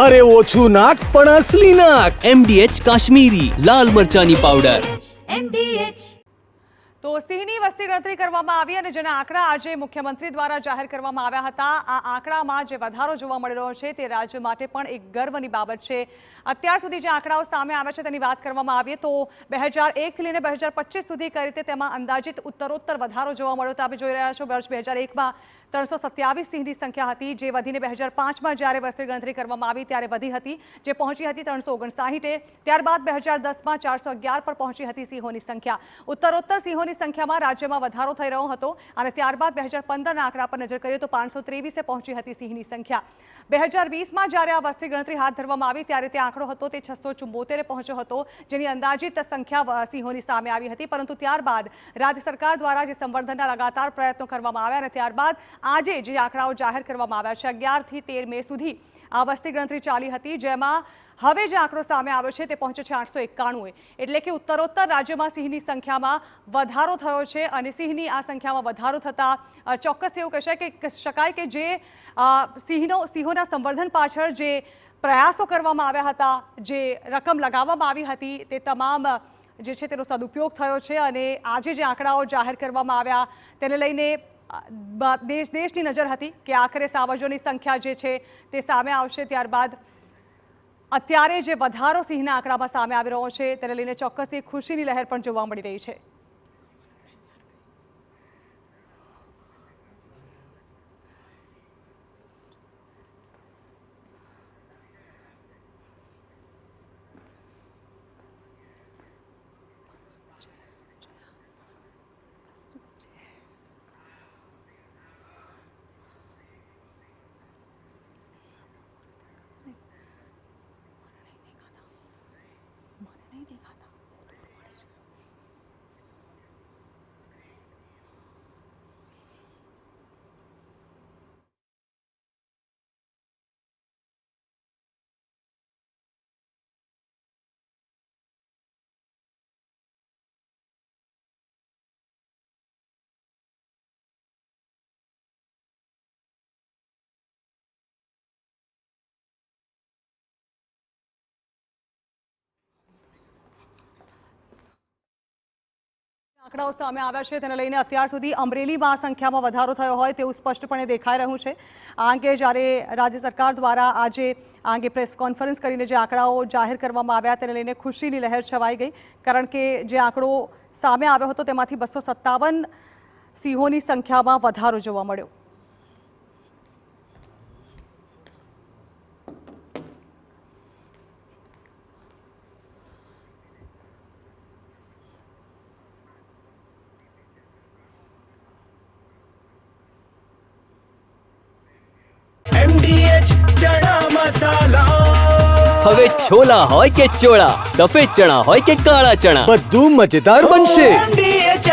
અરે ઓછું નાક પણ અસલી નાક. MDH કાશ્મીરી લાલ મરચાની પાવડર. તો સિંહની વસ્તી ગણતરી કરવામાં આવી અને જેના આંકડા આજે મુખ્યમંત્રી દ્વારા જાહેર કરવામાં આવ્યા હતા. આ આંકડામાં જે વધારો જોવા મળી રહ્યો છે તે રાજ્ય માટે પણ એક ગર્વની બાબત છે. અત્યાર સુધી જે આંકડાઓ સામે આવ્યા છે તેની વાત કરવામાં આવીએ તો 2001થી લઈને 2025 સુધી કઈ રીતે તેમાં અંદાજિત ઉત્તરોત્તર વધારો જોવા મળ્યો. તો આપણે જોઈ રહ્યા છો વર્ષ 2001માં 327 સિંહની સંખ્યા હતી, જે વધીને 2005માં જ્યારે વસ્તી ગણતરી કરવામાં આવી ત્યારે વધી હતી, જે પહોંચી હતી 359. ત્યારબાદ 2010માં 411 પર પહોંચી હતી સિંહોની સંખ્યા. ઉત્તરોત્તર સિંહોની સંખ્યામાં રાજ્યમાં વધારો થઈ રહ્યો હતો અને ત્યારબાદ 2015ના આંકડા પર નજર કરીએ તો 523 પહોંચી હતી સિંહની સંખ્યા. 2020માં જ્યારે આ વસ્તી ગણતરી હાથ ધરવામાં આવી ત્યારે તે આંકડો હતો તે 674 પહોંચ્યો હતો, જેની અંદાજિત સંખ્યા સિંહોની સામે આવી હતી. પરંતુ ત્યારબાદ રાજ્ય સરકાર દ્વારા જે સંવર્ધનના લગાતાર પ્રયત્નો કરવામાં આવ્યા અને ત્યારબાદ આજે જે આંકડાઓ જાહેર કરવામાં આવ્યા છે 11થી 13 મે સુધી આ વસ્તી ગણતરી ચાલી હતી, જેમાં હવે જે આંકડો સામે આવ્યો છે તે પહોંચ્યો છે 891. એટલે કે ઉત્તરોત્તર રાજ્યમાં સિંહની સંખ્યામાં વધારો થયો છે અને સિંહની આ સંખ્યામાં વધારો થતાં ચોક્કસ એવું કહી શકાય કે જે સિંહોના સંવર્ધન પાછળ જે પ્રયાસો કરવામાં આવ્યા હતા, જે રકમ લગાવવામાં આવી હતી, તે તમામ જે છે તેનો સદુપયોગ થયો છે. અને આજે જે આંકડાઓ જાહેર કરવામાં આવ્યા તેને લઈને દેશની નજર હતી કે આખરે સાવજોની સંખ્યા જે છે તે સામે આવશે. ત્યારબાદ અત્યારે જે વધારો સિંહના આંકડામાં સામે આવી રહ્યો છે તેને લઈને ચોક્કસથી ખુશીની લહેર પણ જોવા મળી રહી છે. આંકડાઓ સામે આવ્યા છે તેને લઈને અત્યાર સુધી અમરેલીમાં સંખ્યામાં વધારો થયો હોય તેવું સ્પષ્ટપણે દેખાઈ રહ્યું છે. આ અંગે જ્યારે રાજ્ય સરકાર દ્વારા આજે આ અંગે પ્રેસ કોન્ફરન્સ કરીને જે આંકડાઓ જાહેર કરવામાં આવ્યા તેને લઈને ખુશીની લહેર છવાઈ ગઈ, કારણ કે જે આંકડો સામે આવ્યો હતો તેમાંથી 257 સિંહોની સંખ્યામાં વધારો જોવા મળ્યો. MDH ચણા મસાલા. હવે છોલા હોય કે ચોળા, સફેદ ચણા હોય કે કાળા ચણા, બધું મજેદાર બનશે. MDH